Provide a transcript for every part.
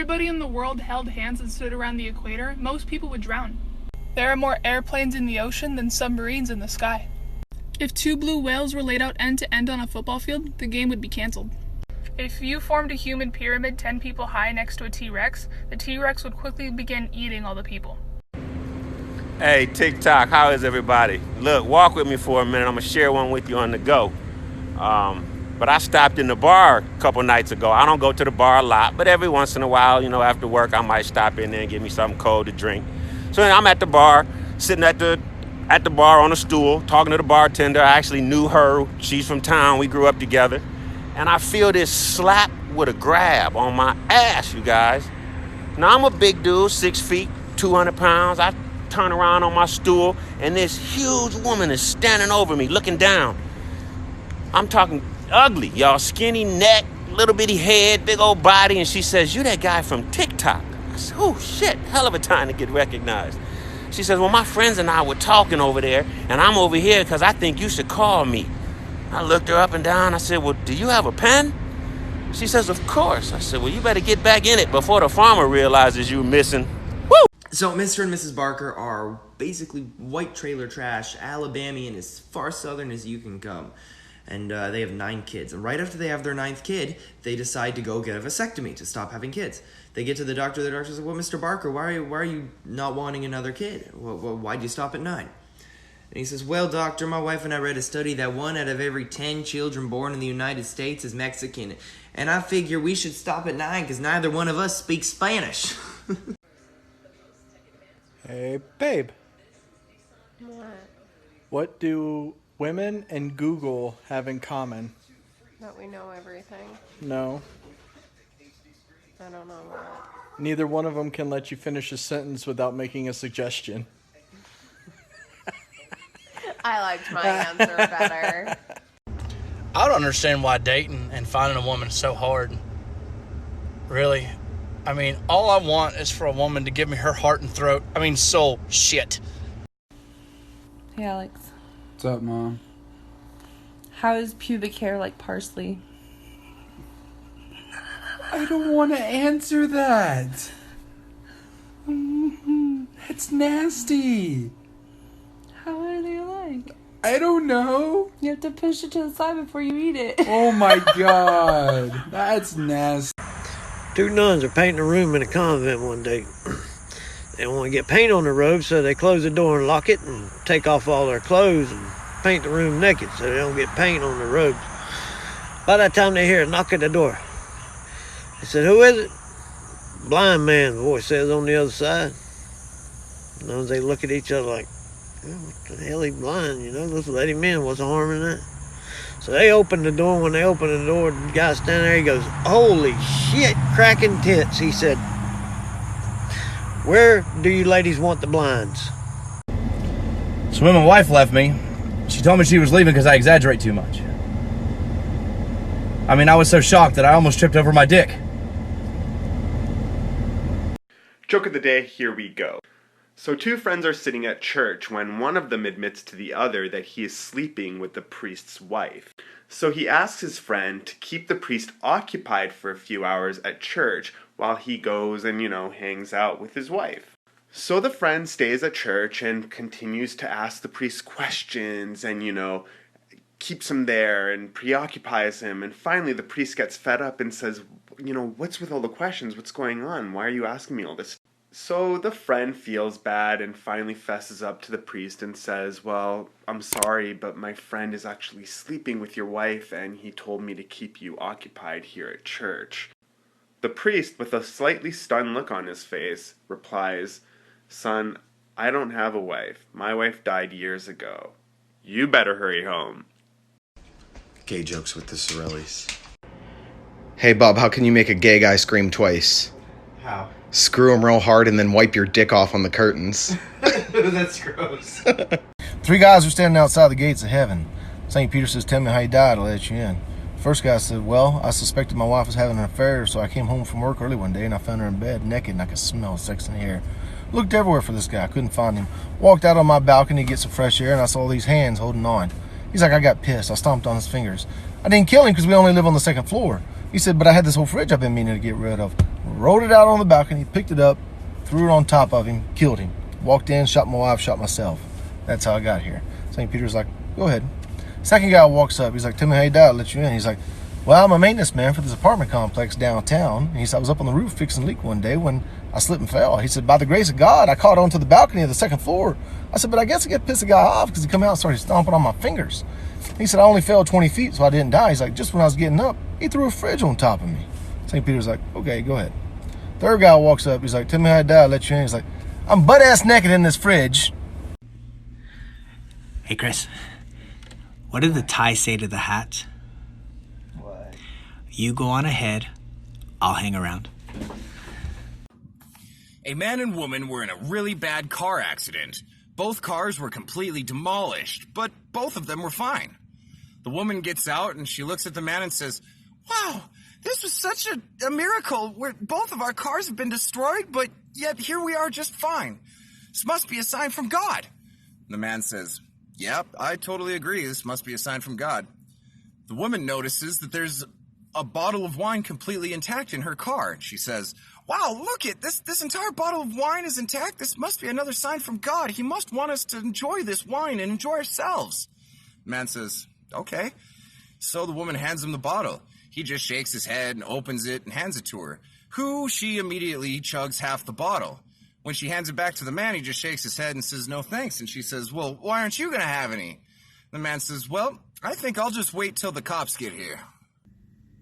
everybody in the world held hands and stood around the equator, most people would drown. There are more airplanes in the ocean than submarines in the sky. If 2 blue whales were laid out end to end on a football field, the game would be canceled. If you formed a human pyramid 10 people high next to a T-Rex, the T-Rex would quickly begin eating all the people. Hey, TikTok, how is everybody? Look, walk with me for a minute. I'm going to share one with you on the go. But I stopped in the bar a couple nights ago. I don't go to the bar a lot, but every once in a while, you know, after work, I might stop in there and get me something cold to drink. So I'm at the bar, sitting at the bar on a stool, talking to the bartender. I actually knew her. She's from town. We grew up together. And I feel this slap with a grab on my ass, you guys. Now, I'm a big dude, 6 feet, 200 pounds. I turn around on my stool, and this huge woman is standing over me, looking down. I'm talking ugly, y'all. Skinny neck, little bitty head, big old body. And she says, "You that guy from TikTok?" I said, "Oh, shit, hell of a time to get recognized." She says, "Well, my friends and I were talking over there, and I'm over here because I think you should call me." I looked her up and down. I said, "Well, do you have a pen?" She says, "Of course." I said, "Well, you better get back in it before the farmer realizes you're missing." Woo! So Mr. and Mrs. Barker are basically white trailer trash, Alabamian, as far southern as you can come. And they have 9 kids. And right after they have their 9th kid, they decide to go get a vasectomy to stop having kids. They get to the doctor says, "Well, Mr. Barker, why are you not wanting another kid? Why'd you stop at 9? And he says, "Well, doctor, my wife and I read a study that 1 out of every 10 children born in the United States is Mexican. And I figure we should stop at 9 because neither one of us speaks Spanish." Hey, babe. What? What do women and Google have in common? That we know everything. No. I don't know what. Neither one of them can let you finish a sentence without making a suggestion. I liked my answer better. I don't understand why dating and finding a woman is so hard. Really. I mean, all I want is for a woman to give me her heart and throat. I mean, soul. Shit. Hey, Alex. What's up, Mom? How is pubic hair like parsley? I don't want to answer that. It's nasty. How are they like? I don't know. You have to push it to the side before you eat it. Oh my god. That's nasty. 2 nuns are painting a room in a convent one day. They want to get paint on the robe, so they close the door and lock it and take off all their clothes and paint the room naked so they don't get paint on the robes. By that time they hear a knock at the door. They said, "Who is it?" "Blind man," the voice says on the other side. And those they look at each other like, "What the hell, he blind, you know? Let's let him in. What's the harm in that?" So they open the door. When they open the door, the guy standing there, he goes, "Holy shit, cracking tits." He said, "Where do you ladies want the blinds?" So when my wife left me, she told me she was leaving because I exaggerate too much. I mean, I was so shocked that I almost tripped over my dick. Joke of the day, here we go. So 2 friends are sitting at church when one of them admits to the other that he is sleeping with the priest's wife. So he asks his friend to keep the priest occupied for a few hours at church while he goes and, hangs out with his wife. So the friend stays at church and continues to ask the priest questions and, keeps him there and preoccupies him. And finally the priest gets fed up and says, "What's with all the questions? What's going on? Why are you asking me all this?" So the friend feels bad and finally fesses up to the priest and says, "Well, I'm sorry, but my friend is actually sleeping with your wife and he told me to keep you occupied here at church." The priest, with a slightly stunned look on his face, replies, "Son, I don't have a wife. My wife died years ago. You better hurry home." Gay jokes with the Sorellis. Hey, Bob, how can you make a gay guy scream twice? How? Screw him real hard and then wipe your dick off on the curtains. That's gross. 3 guys were standing outside the gates of heaven. St. Peter says, "Tell me how you died, I'll let you in." First guy said, "Well, I suspected my wife was having an affair, so I came home from work early one day and I found her in bed naked and I could smell sex in the air. Looked everywhere for this guy, I couldn't find him. Walked out on my balcony to get some fresh air and I saw these hands holding on. He's like, I got pissed. I stomped on his fingers. I didn't kill him because we only live on the 2nd floor. He said, but I had this whole fridge I've been meaning to get rid of. rolled it out on the balcony, picked it up, threw it on top of him, killed him. Walked in, shot my wife, shot myself. That's how I got here. St. Peter's like, go ahead. Second guy walks up. He's like, tell me how you died, I'll let you in. He's like, well, I'm a maintenance man for this apartment complex downtown. And he said, I was up on the roof fixing a leak one day when I slipped and fell. He said, by the grace of God, I caught onto the balcony of the second floor. I said, but I guess I get pissed the guy off because he come out and started stomping on my fingers. He said, I only fell 20 feet, so I didn't die. He's like, just when I was getting up, he threw a fridge on top of me. St. Peter's like, okay, go ahead. Third guy walks up. He's like, tell me how I died, I'll let you in. He's like, I'm butt-ass naked in this fridge. Hey, Chris. What did the tie say to the hat? What? You go on ahead. I'll hang around. A man and woman were in a really bad car accident. Both cars were completely demolished, but both of them were fine. The woman gets out and she looks at the man and says, wow, this was such a miracle where both of our cars have been destroyed, but yet here we are just fine. This must be a sign from God. The man says, yep, I totally agree. This must be a sign from God. The woman notices that there's a bottle of wine completely intact in her car. She says, wow, look it, this entire bottle of wine is intact. This must be another sign from God. He must want us to enjoy this wine and enjoy ourselves. The man says, okay. So the woman hands him the bottle. He just shakes his head and opens it and hands it to her, who she immediately chugs half the bottle. When she hands it back to the man, he just shakes his head and says, no thanks. And she says, well, why aren't you going to have any? The man says, well, I think I'll just wait till the cops get here.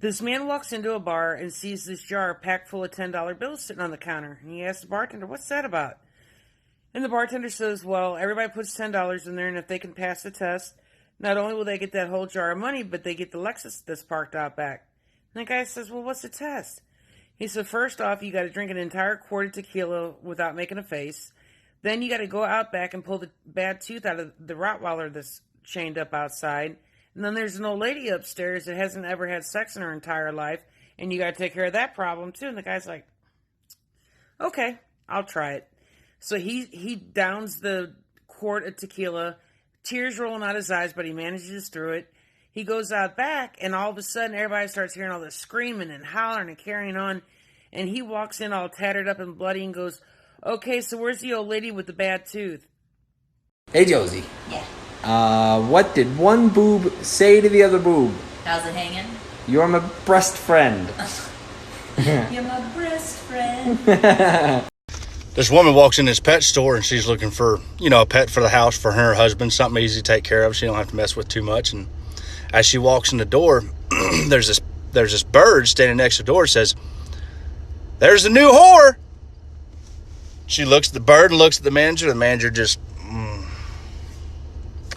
This man walks into a bar and sees this jar packed full of $10 bills sitting on the counter. And he asks the bartender, what's that about? And the bartender says, well, everybody puts $10 in there, and if they can pass the test, not only will they get that whole jar of money, but they get the Lexus that's parked out back. And the guy says, well, what's the test? He said, first off, you got to drink an entire quart of tequila without making a face. Then you got to go out back and pull the bad tooth out of the Rottweiler that's chained up outside. And then there's an old lady upstairs that hasn't ever had sex in her entire life, and you got to take care of that problem too. And the guy's like, okay, I'll try it. So he downs the quart of tequila, tears rolling out his eyes, but he manages through it. He goes out back, and all of a sudden, everybody starts hearing all this screaming and hollering and carrying on. And he walks in all tattered up and bloody and goes, okay, so where's the old lady with the bad tooth? Hey, Josie. Yeah. What did one boob say to the other boob? How's it hanging? You're my breast friend. You're my breast friend. This woman walks in this pet store and she's looking for, a pet for the house for her and her husband, something easy to take care of. She don't have to mess with too much. And as she walks in the door, there's this bird standing next to the door. Says, "There's the new whore." She looks at the bird and looks at the manager. The manager just,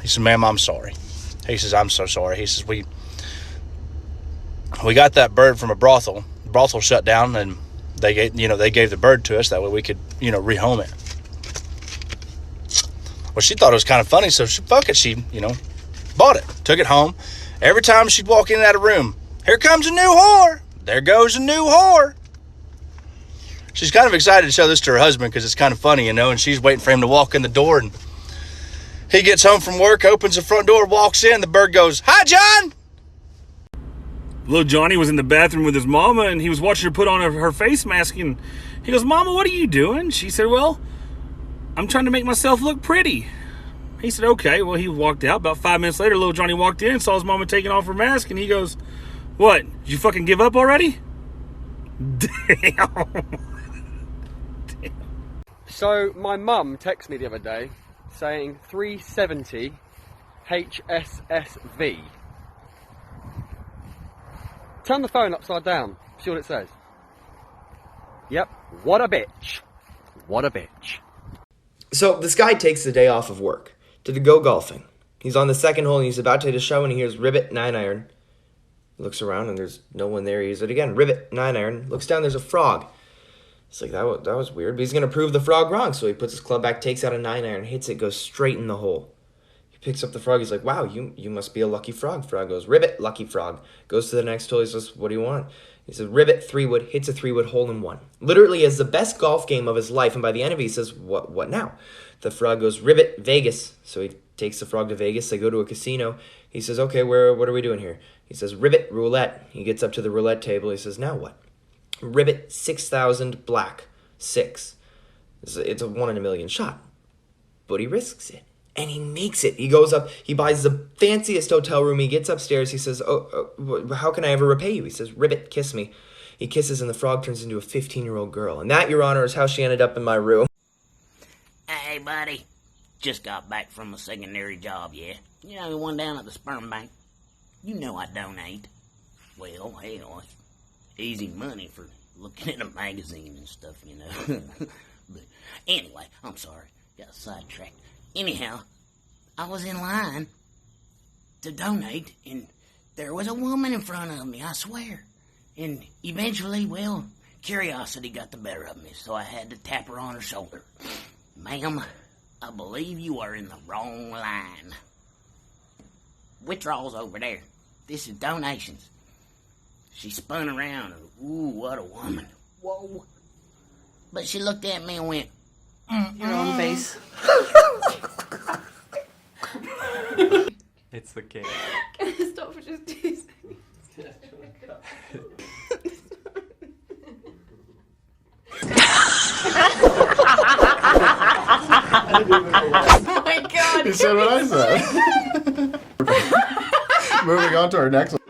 he says, "Ma'am, I'm sorry." He says, "I'm so sorry." He says, we got that bird from a brothel. The brothel shut down, and they gave the bird to us. That way we could, rehome it. Well, she thought it was kind of funny, so she bought it, took it home. Every time she'd walk in and out of room, here comes a new whore. There goes a new whore. She's kind of excited to show this to her husband because it's kind of funny, and she's waiting for him to walk in the door. And he gets home from work, opens the front door, walks in. The bird goes, "Hi, John." Little Johnny was in the bathroom with his mama, and he was watching her put on her face mask, and he goes, "Mama, what are you doing?" She said, "Well, I'm trying to make myself look pretty." He said, "Okay." Well, he walked out. About 5 minutes later, little Johnny walked in, saw his mama taking off her mask, and he goes, "What, did you fucking give up already?" Damn. So my mum texted me the other day saying 370 HSSV. Turn the phone upside down, see what it says. Yep, what a bitch. What a bitch. So this guy takes the day off of work to go golfing. He's on the second hole and he's about to hit a shot when he hears ribbit, 9-iron. He looks around and there's no one there. He hears it again, ribbit, 9-iron. Looks down, there's a frog. It's like, that was weird, but he's going to prove the frog wrong. So he puts his club back, takes out a 9-iron, hits it, goes straight in the hole. He picks up the frog. He's like, wow, you must be a lucky frog. Frog goes, ribbit, lucky frog. Goes to the next hole. He says, what do you want? He says, ribbit, 3-wood, hits a 3-wood hole in one. Literally has the best golf game of his life. And by the end of it, he says, what now? The frog goes, ribbit, Vegas. So he takes the frog to Vegas. They go to a casino. He says, okay, what are we doing here? He says, ribbit, roulette. He gets up to the roulette table. He says, now what? Ribbit 6000 black 6. It's a 1 in a million shot. But he risks it. And he makes it. He goes up, he buys the fanciest hotel room. He gets upstairs. He says, how can I ever repay you? He says, Ribbit, kiss me. He kisses and the frog turns into a 15-year-old girl. And that, Your Honor, is how she ended up in my room. Hey, buddy. Just got back from a secondary job, yeah? You know, the one down at the sperm bank. You know I donate. Well, hell, it's easy money for looking at a magazine and stuff, you know. But anyway, I'm sorry. Got sidetracked. Anyhow, I was in line to donate, and there was a woman in front of me, I swear. And eventually, well, curiosity got the better of me, so I had to tap her on her shoulder. Ma'am, I believe you are in the wrong line. Withdrawals over there. This is donations. She spun around, and ooh, what a woman. Whoa. But she looked at me and went, Your own face. It's the cake. Can I stop for just 2 seconds? Oh my god. You said what I said. Moving on to our next one.